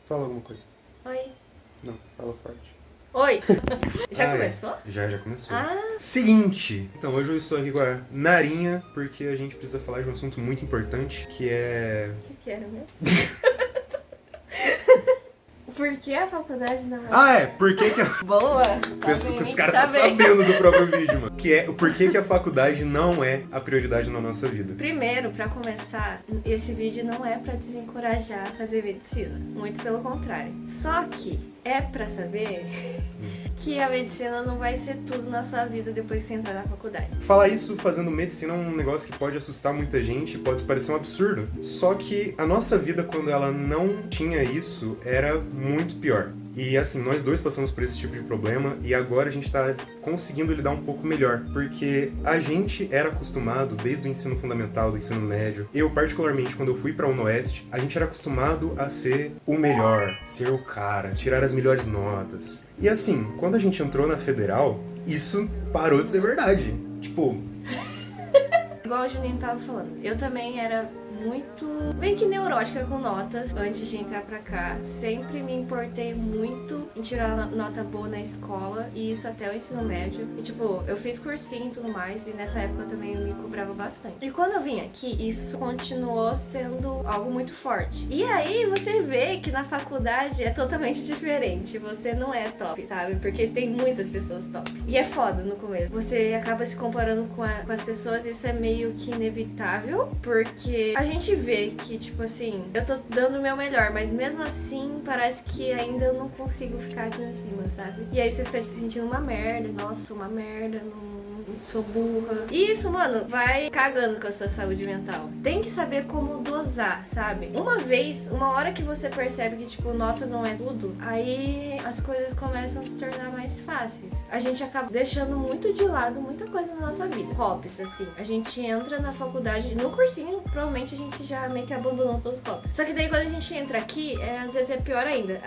Fala alguma coisa. Oi. Não, fala forte. Oi. Já começou? Já começou. Ah. Seguinte, então hoje eu estou aqui com a Narinha, porque a gente precisa falar de um assunto muito importante, que é... O que era mesmo? Por que a faculdade não é... Ah, é! Por que que a... Boa! Penso que os caras tá sabendo do próprio vídeo, mano. Que é o porquê que a faculdade não é a prioridade na nossa vida. Primeiro, pra começar, esse vídeo não é pra desencorajar a fazer medicina. Muito pelo contrário. Só que é pra saber que a medicina não vai ser tudo na sua vida depois que você entrar na faculdade. Falar isso fazendo medicina é um negócio que pode assustar muita gente, pode parecer um absurdo. Só que a nossa vida, quando ela não tinha isso, era muito pior. E assim, nós dois passamos por esse tipo de problema e agora a gente tá conseguindo lidar um pouco melhor. Porque a gente era acostumado, desde o ensino fundamental, do ensino médio, eu particularmente, quando eu fui pra UniOeste, a gente era acostumado a ser o melhor, ser o cara, tirar as melhores notas. E assim, quando a gente entrou na Federal, isso parou de ser verdade. Tipo... Igual o Juninho tava falando, eu também era muito, meio que neurótica com notas antes de entrar pra cá. Sempre me importei muito em tirar nota boa na escola, e isso até o ensino médio. E tipo, eu fiz cursinho e tudo mais, e nessa época eu também me cobrava bastante. E quando eu vim aqui, isso continuou sendo algo muito forte. E aí você vê que na faculdade é totalmente diferente. Você não é top, sabe? Porque tem muitas pessoas top. E é foda no começo. Você acaba se comparando com as pessoas, e isso é meio que inevitável, porque a gente vê que, tipo assim, eu tô dando o meu melhor, mas mesmo assim parece que ainda eu não consigo ficar aqui em cima, sabe? E aí você fica se sentindo uma merda, nossa, sou uma merda, não sou burra. E isso, mano, vai cagando com a sua saúde mental. Tem que saber como dosar, sabe? Uma hora que você percebe que, tipo, nota não é tudo, aí as coisas começam a se tornar mais fáceis. A gente acaba deixando muito de lado muita coisa na nossa vida. Hobbies, assim. A gente entra na faculdade, no cursinho, provavelmente a gente já meio que abandonou todos os hobbies. Só que daí quando a gente entra aqui, às vezes é pior ainda.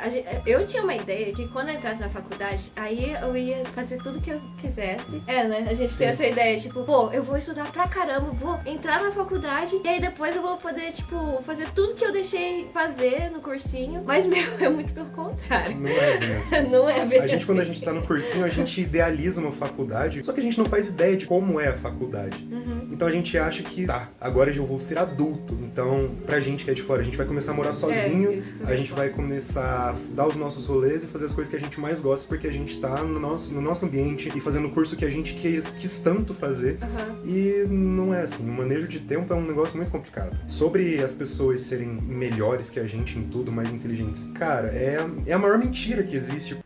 Eu tinha uma ideia que quando eu entrasse na faculdade, aí eu ia fazer tudo que eu quisesse. Né? A gente tem essa ideia, tipo, pô, eu vou estudar pra caramba, vou entrar na faculdade, e aí depois eu vou poder, tipo, fazer tudo que eu deixei fazer no cursinho. Mas, meu, é muito pelo contrário. Não é bem assim. Não é bem assim. Quando a gente tá no cursinho, a gente idealiza uma faculdade, só que a gente não faz ideia de como é a faculdade. Então a gente acha que, tá, agora eu vou ser adulto. Então, pra gente que é de fora, a gente vai começar a morar sozinho, a gente vai começar a dar os nossos rolês e fazer as coisas que a gente mais gosta, porque a gente tá no nosso ambiente e fazendo o curso que a gente quis tanto fazer. E não é assim. O manejo de tempo é um negócio muito complicado. Sobre as pessoas serem melhores que a gente em tudo, mais inteligentes. Cara, é a maior mentira que existe.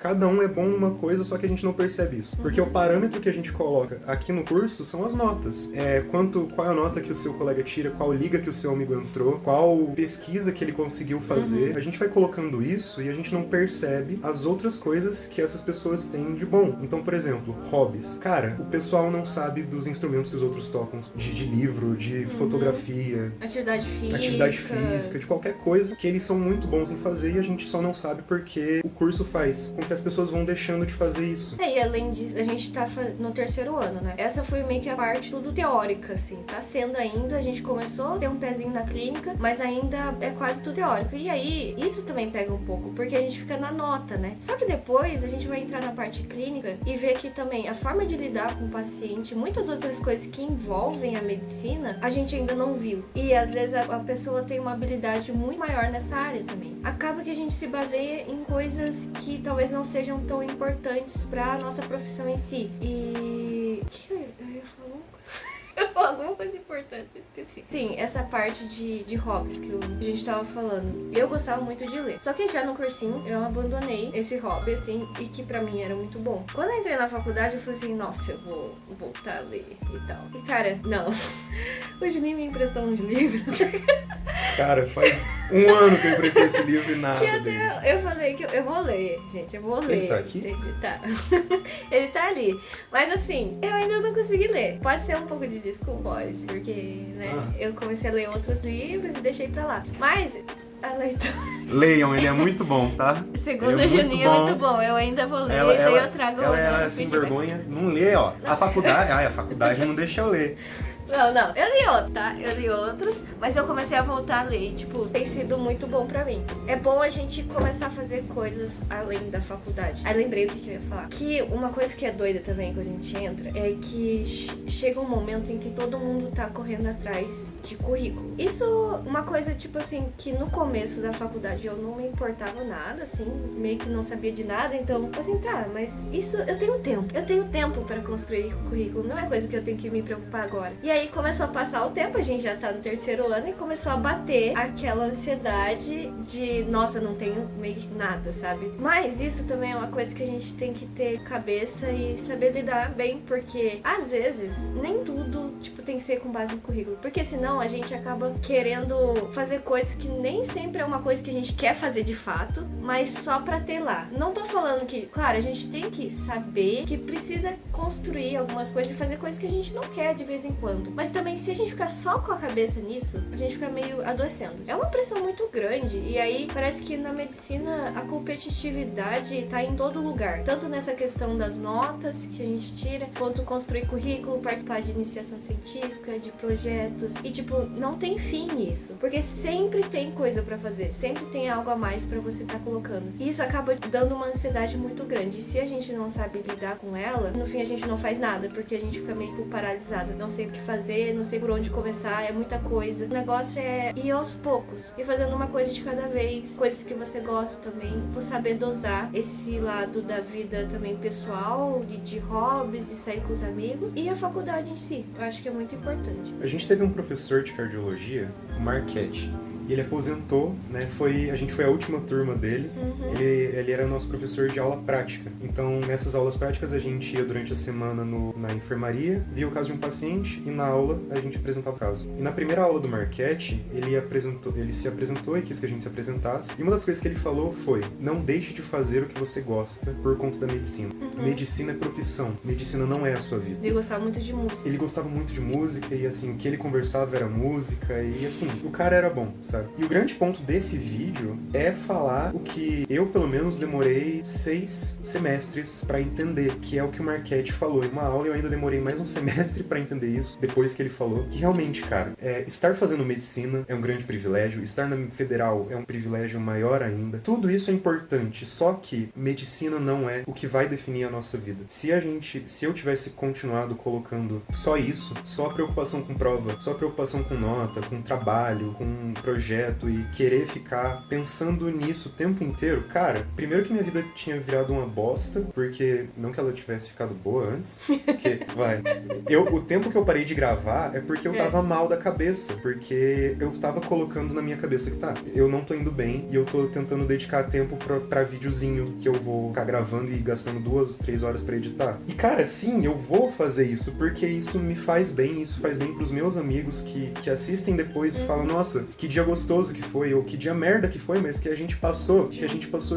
Cada um é bom numa coisa, só que a gente não percebe isso. Porque o parâmetro que a gente coloca aqui no curso são as notas. Qual é a nota que o seu colega tira, qual liga que o seu amigo entrou, qual pesquisa que ele conseguiu fazer. A gente vai colocando isso e a gente não percebe as outras coisas que essas pessoas têm de bom. Então, por exemplo, hobbies. Cara, o pessoal não sabe dos instrumentos que os outros tocam, de livro, de fotografia, atividade física, de qualquer coisa que eles são muito bons em fazer, e a gente só não sabe porque o curso faz com que as pessoas vão deixando de fazer isso. E além disso, a gente tá no terceiro ano, né? Essa foi meio que a parte tudo teórica, assim. Tá sendo ainda, a gente começou a ter um pezinho na clínica, mas ainda é quase tudo teórico. E aí, isso também pega um pouco, porque a gente fica na nota, né? Só que depois a gente vai entrar na parte clínica e ver que também a forma de lidar com o paciente, muitas outras coisas que envolvem a medicina, a gente ainda não viu. E às vezes a pessoa tem uma habilidade muito maior nessa área também. Acaba que a gente se baseia em coisas que talvez não sejam tão importantes pra nossa profissão em si. E... o que eu ia falar? Eu falo alguma coisa importante, esqueci. Sim, essa parte de hobbies que a gente tava falando. Eu gostava muito de ler. Só que já no cursinho eu abandonei esse hobby, assim, e que pra mim era muito bom. Quando eu entrei na faculdade, eu falei assim, nossa, eu vou voltar a ler e tal. E cara, não. O Juninho me emprestou uns livros. Cara, faz um ano que eu emprestei esse livro e nada. Que até eu falei que eu vou ler, gente, eu vou ler. Ele tá aqui? Entendi, tá. Ele tá ali. Mas assim, eu ainda não consegui ler. Pode ser um pouco de desculpa, pode, porque, né, eu comecei a ler outros livros e deixei pra lá. Mas a leitura... Leiam, ele é muito bom, tá? Segundo a Juninho é muito bom. Eu ainda vou ler, daí eu trago ela era sem vergonha, não lê, ó. A faculdade não deixa eu ler. Não. Eu li outros, tá? Eu li outros, mas eu comecei a voltar a ler e, tipo, tem sido muito bom pra mim. É bom a gente começar a fazer coisas além da faculdade. Aí lembrei o que eu ia falar. Que uma coisa que é doida também quando a gente entra é que chega um momento em que todo mundo tá correndo atrás de currículo. Isso, uma coisa, tipo assim, que no começo da faculdade eu não me importava nada, assim, meio que não sabia de nada, então, assim, tá, mas isso eu tenho tempo. Eu tenho tempo pra construir currículo, não é coisa que eu tenho que me preocupar agora. E aí começou a passar o tempo, a gente já tá no 3º ano e começou a bater aquela ansiedade de, nossa, não tenho meio que nada, sabe? Mas isso também é uma coisa que a gente tem que ter cabeça e saber lidar bem, porque às vezes nem tudo, tipo, tem que ser com base no currículo, porque senão a gente acaba querendo fazer coisas que nem sempre é uma coisa que a gente quer fazer de fato, mas só pra ter lá. Não tô falando que, claro, a gente tem que saber que precisa construir algumas coisas e fazer coisas que a gente não quer de vez em quando, mas também se a gente ficar só com a cabeça nisso, a gente fica meio adoecendo. É uma pressão muito grande, e aí parece que na medicina a competitividade tá em todo lugar, tanto nessa questão das notas que a gente tira, quanto construir currículo, participar de iniciação científica, de projetos, e tipo, não tem fim isso, porque sempre tem coisa pra fazer, sempre tem algo a mais pra você tá colocando. E isso acaba dando uma ansiedade muito grande, e se a gente não sabe lidar com ela, no fim a gente não faz nada, porque a gente fica meio paralisado, não sei o que fazer, não sei por onde começar, é muita coisa. O negócio é ir aos poucos, ir fazendo uma coisa de cada vez, coisas que você gosta também, por saber dosar esse lado da vida também pessoal, de hobbies, e sair com os amigos, e a faculdade em si. Eu acho que é muito importante. A gente teve um professor de cardiologia, o Marquete. E ele aposentou, né? A gente foi a última turma dele. Ele era nosso professor de aula prática. Então, nessas aulas práticas, a gente ia durante a semana na enfermaria, via o caso de um paciente e na aula a gente apresentava o caso. E na primeira aula do Marquete, ele se apresentou e quis que a gente se apresentasse. E uma das coisas que ele falou foi: não deixe de fazer o que você gosta por conta da medicina. Medicina é profissão. Medicina não é a sua vida. Ele gostava muito de música. Ele gostava muito de música e, assim, o que ele conversava era música e, assim, o cara era bom, sabe? E o grande ponto desse vídeo é falar o que eu, pelo menos, demorei 6 semestres pra entender, que é o que o Marquete falou. Em uma aula eu ainda demorei mais um semestre pra entender isso, depois que ele falou. Que realmente, cara, estar fazendo medicina é um grande privilégio, estar na federal é um privilégio maior ainda. Tudo isso é importante, só que medicina não é o que vai definir a nossa vida. Se eu tivesse continuado colocando só isso, só preocupação com prova, só preocupação com nota, com trabalho, com projeto e querer ficar pensando nisso o tempo inteiro, cara, primeiro que minha vida tinha virado uma bosta, porque não que ela tivesse ficado boa antes, porque, o tempo que eu parei de gravar é porque eu tava mal da cabeça, porque eu tava colocando na minha cabeça que eu não tô indo bem e eu tô tentando dedicar tempo pra videozinho que eu vou ficar gravando e gastando 2, 3 horas pra editar. E, cara, sim, eu vou fazer isso, porque isso me faz bem, isso faz bem pros meus amigos que assistem depois e falam: nossa, que dia gostoso que foi, ou que dia merda que foi, mas que a gente passou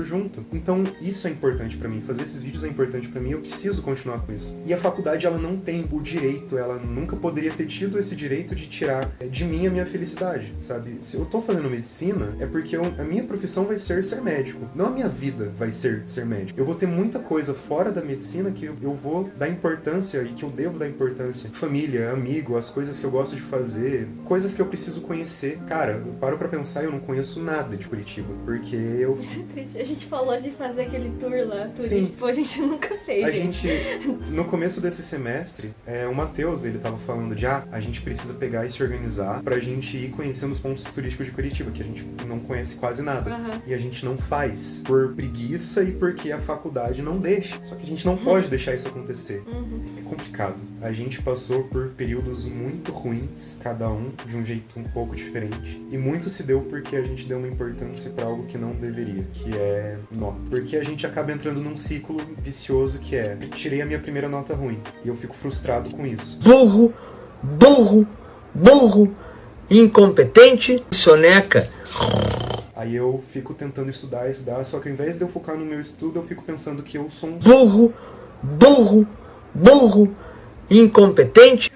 junto. Então, isso é importante pra mim, fazer esses vídeos é importante pra mim, eu preciso continuar com isso. E a faculdade, ela não tem o direito, ela nunca poderia ter tido esse direito de tirar de mim a minha felicidade, sabe? Se eu tô fazendo medicina, é porque a minha profissão vai ser médico, não a minha vida vai ser médico. Eu vou ter muita coisa fora da medicina que eu vou dar importância e que eu devo dar importância. Família, amigo, as coisas que eu gosto de fazer, coisas que eu preciso conhecer. Cara, eu paro pra pensar, eu não conheço nada de Curitiba, porque eu... Isso é triste. A gente falou de fazer aquele tour lá, Sim. Tipo, a gente nunca fez, A gente, no começo desse semestre, o Matheus, ele tava falando de, a gente precisa pegar e se organizar pra gente ir conhecendo os pontos turísticos de Curitiba, que a gente não conhece quase nada. E a gente não faz por preguiça e porque a faculdade não deixa. Só que a gente não pode deixar isso acontecer. É complicado. A gente passou por períodos muito ruins, cada um de um jeito um pouco diferente. E muito se deu porque a gente deu uma importância pra algo que não deveria, que é nota. Porque a gente acaba entrando num ciclo vicioso que tirei a minha primeira nota ruim. E eu fico frustrado com isso. Burro, burro, burro, incompetente, soneca. Aí eu fico tentando estudar, só que ao invés de eu focar no meu estudo, eu fico pensando que eu sou um burro, burro, burro, incompetente.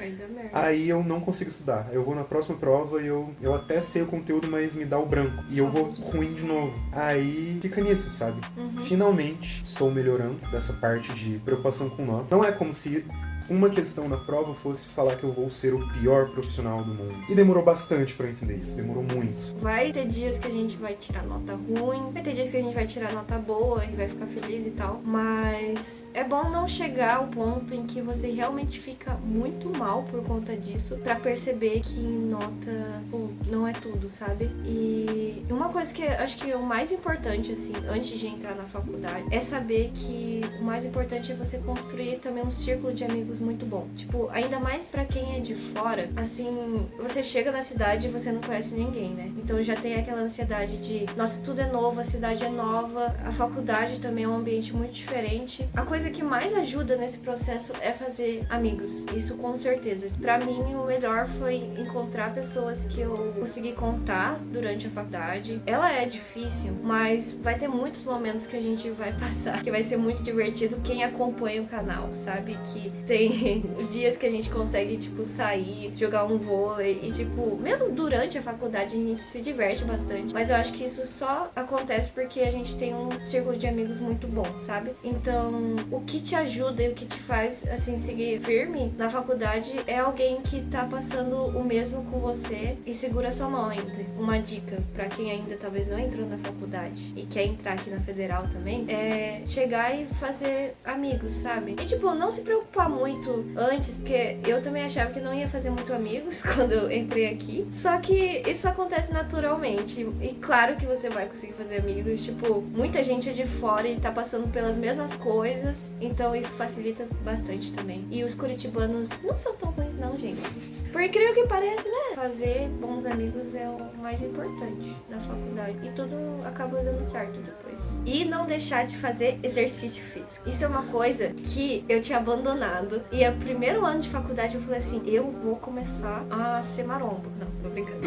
Aí eu não consigo estudar. Eu vou na próxima prova e eu até sei o conteúdo, mas me dá o branco. E eu vou ruim de novo. Aí fica nisso, sabe? Finalmente estou melhorando dessa parte de preocupação com nota. Não é como se uma questão na prova fosse falar que eu vou ser o pior profissional do mundo. E demorou bastante pra eu entender isso, demorou muito. Vai ter dias que a gente vai tirar nota ruim, vai ter dias que a gente vai tirar nota boa e vai ficar feliz e tal, mas é bom não chegar ao ponto em que você realmente fica muito mal por conta disso, pra perceber que nota, pô, não é tudo, sabe? E uma coisa que eu acho que é o mais importante, assim, antes de entrar na faculdade, é saber que o mais importante é você construir também um círculo de amigos muito bom. Tipo, ainda mais pra quem é de fora, assim, você chega na cidade e você não conhece ninguém, né? Então já tem aquela ansiedade de, nossa, tudo é novo, a cidade é nova, a faculdade também é um ambiente muito diferente. A coisa que mais ajuda nesse processo é fazer amigos, isso com certeza. Pra mim, o melhor foi encontrar pessoas que eu consegui contar durante a faculdade. Ela é difícil, mas vai ter muitos momentos que a gente vai passar, que vai ser muito divertido quem acompanha o canal, sabe? Que tem dias que a gente consegue, tipo, sair, jogar um vôlei e, tipo, mesmo durante a faculdade a gente se diverte bastante, mas eu acho que isso só acontece porque a gente tem um círculo de amigos muito bom, sabe? Então, o que te ajuda e o que te faz, assim, seguir firme na faculdade é alguém que tá passando o mesmo com você e segura sua mão ainda. Uma dica pra quem ainda talvez não entrou na faculdade e quer entrar aqui na Federal também é chegar e fazer amigos, sabe? E, tipo, não se preocupar muito antes, porque eu também achava que não ia fazer muito amigos quando eu entrei aqui. Só que isso acontece naturalmente. E claro que você vai conseguir fazer amigos. Tipo, muita gente é de fora e tá passando pelas mesmas coisas. Então isso facilita bastante também. E os curitibanos não são tão ruins não, gente. Por incrível que pareça, né? Fazer bons amigos é o mais importante na faculdade. E tudo acaba dando certo depois. E não deixar de fazer exercício físico. Isso é uma coisa que eu tinha abandonado. E no primeiro ano de faculdade eu falei assim, eu vou começar a ser marombo. Não, tô brincando.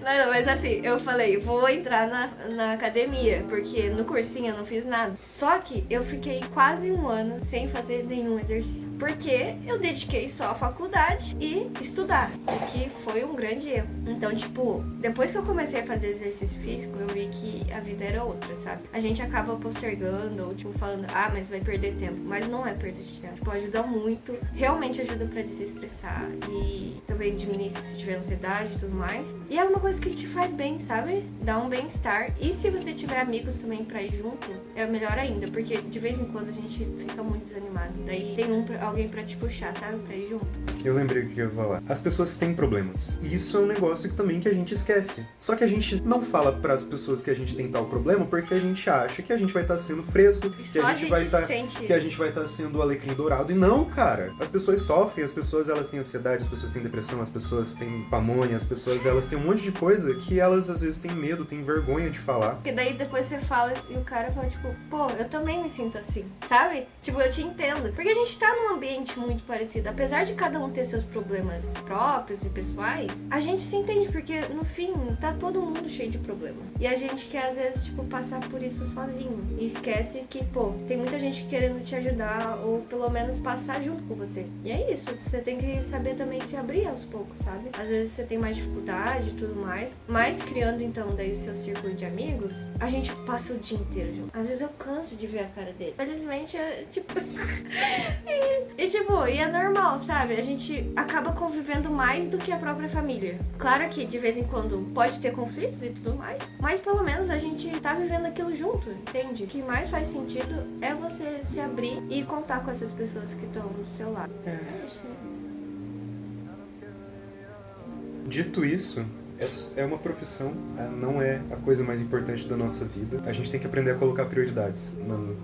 Não, mas assim, eu falei, vou entrar na academia, porque no cursinho eu não fiz nada. Só que eu fiquei quase um ano sem fazer nenhum exercício. Porque eu dediquei só à faculdade e estudar, o que foi um grande erro. Então, tipo, depois que eu comecei a fazer exercício físico, eu vi que a vida era outra, sabe? A gente acaba postergando, ou tipo, falando, ah, mas vai perder tempo. Mas não é perda de tempo. Tipo, ajuda muito, realmente ajuda pra desestressar e também diminuir se tiver ansiedade e tudo mais. E é uma coisa que te faz bem, sabe? Dá um bem-estar. E se você tiver amigos também pra ir junto, é melhor ainda, porque de vez em quando a gente fica muito desanimado. Daí tem alguém pra te puxar, sabe? Pra ir junto. Eu lembrei o que eu ia falar. As pessoas têm problemas. E isso é um negócio também que a gente esquece. Só que a gente não fala pras pessoas que a gente tem tal problema porque a gente acha que a gente vai estar sendo fresco, que a gente vai estar sendo o alecrim dourado. E não, cara. As pessoas sofrem, as pessoas elas têm ansiedade, as pessoas têm depressão, as pessoas têm pamonha, as pessoas elas têm um monte de coisa que elas às vezes têm medo, têm vergonha de falar. Porque daí depois você fala e o cara fala, tipo, pô, eu também me sinto assim, sabe? Tipo, eu te entendo. Porque a gente tá num ambiente muito parecido. Apesar de cada um ter seus problemas próprios e pessoais, a gente se entende, porque no fim tá todo mundo cheio de problema. E a gente quer às vezes, tipo, passar por isso sozinho. E esquece que, pô, tem muita gente querendo te ajudar ou pelo menos passar junto com você. E é isso, você tem que saber também se abrir aos poucos, sabe? Às vezes você tem mais dificuldade e tudo mais, mas criando então daí o seu círculo de amigos, a gente passa o dia inteiro junto. Às vezes eu canso de ver a cara dele. Felizmente, tipo... e é normal, sabe? A gente acaba convivendo mais do que a própria família. Claro que de vez em quando pode ter conflitos e tudo mais, mas pelo menos a gente tá vivendo aquilo junto, entende? O que mais faz sentido é você se abrir e contar com essas pessoas que estão do seu lado. É isso. Dito isso, é uma profissão, não é a coisa mais importante da nossa vida. A gente tem que aprender a colocar prioridades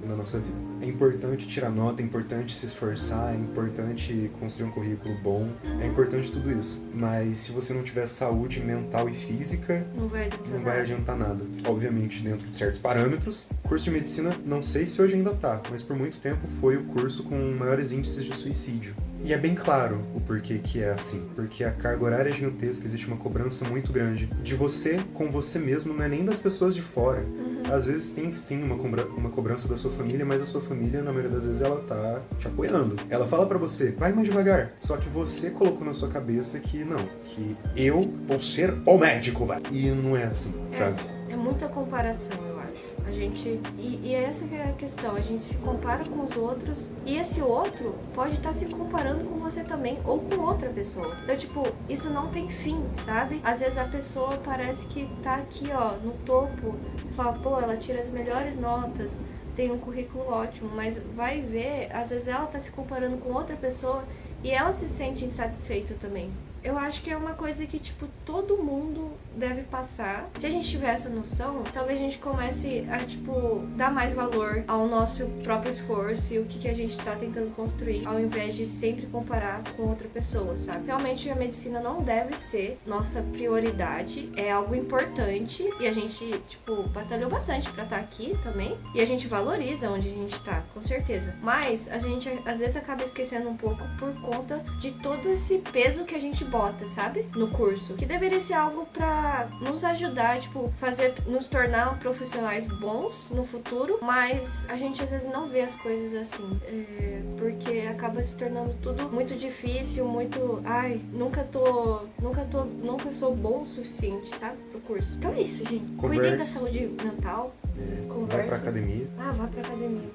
na nossa vida. É importante tirar nota, é importante se esforçar, é importante construir um currículo bom, é importante tudo isso. Mas se você não tiver saúde mental e física, não vai adiantar nada. Obviamente, dentro de certos parâmetros. O curso de medicina, não sei se hoje ainda tá, mas por muito tempo foi o curso com maiores índices de suicídio. E é bem claro o porquê que é assim. Porque a carga horária é gigantesca, existe uma cobrança muito grande. De você com você mesmo, não é nem das pessoas de fora. Às vezes tem sim uma cobrança da sua família, mas a sua família, na maioria das vezes, ela tá te apoiando. Ela fala pra você, vai mais devagar. Só que você colocou na sua cabeça que não, que eu vou ser o médico, vai. E não é assim, sabe? É muita comparação, eu acho. acho. A gente... E essa que é a questão, a gente se compara com os outros e esse outro pode estar se comparando com você também ou com outra pessoa. Então, tipo, isso não tem fim, sabe? Às vezes a pessoa parece que tá aqui, ó, no topo. Você fala, pô, ela tira as melhores notas, tem um currículo ótimo, mas vai ver, às vezes ela tá se comparando com outra pessoa e ela se sente insatisfeita também. Eu acho que é uma coisa que, tipo, todo mundo deve passar. Se a gente tiver essa noção, talvez a gente comece a, tipo, dar mais valor ao nosso próprio esforço e o que a gente tá tentando construir, ao invés de sempre comparar com outra pessoa, sabe? Realmente a medicina não deve ser nossa prioridade, é algo importante e a gente, tipo, batalhou bastante pra estar aqui também e a gente valoriza onde a gente tá, com certeza. Mas a gente, às vezes, acaba esquecendo um pouco por conta de todo esse peso que a gente bota, sabe? No curso. Que deveria ser algo pra nos ajudar, tipo, nos tornar profissionais bons no futuro, mas a gente às vezes não vê as coisas assim. Porque acaba se tornando tudo muito difícil, muito... Ai, nunca sou bom o suficiente, sabe? Pro curso. Então é isso, gente. Cuidem da saúde mental. Vai pra academia. Vá pra academia.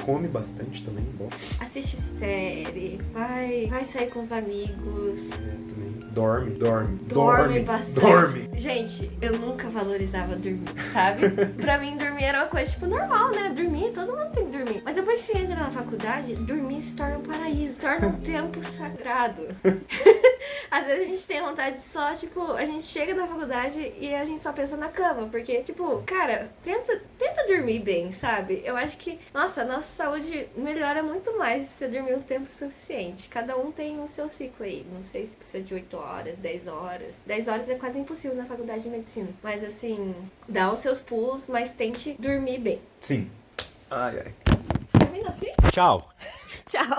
Come bastante também, bom. Assiste série. Vai sair com os amigos. Também. Dorme Bastante. Dorme. Gente, eu nunca valorizava dormir, sabe? Pra mim, dormir era uma coisa, tipo, normal, né? Dormir, todo mundo tem que dormir. Mas depois que você entra na faculdade, dormir se torna um paraíso, se torna um tempo sagrado. Às vezes a gente tem vontade de só, tipo, a gente chega na faculdade e a gente só pensa na cama. Porque, tipo, cara, tenta dormir bem, sabe? Eu acho que, nossa, a nossa saúde melhora muito mais se você dormir um tempo suficiente. Cada um tem o seu ciclo aí. Não sei se precisa de 8 horas, 10 horas. 10 horas é quase impossível na faculdade de medicina. Mas, assim, dá os seus pulos, mas tente dormir bem. Sim. Ai. Termina assim? Tchau. Tchau.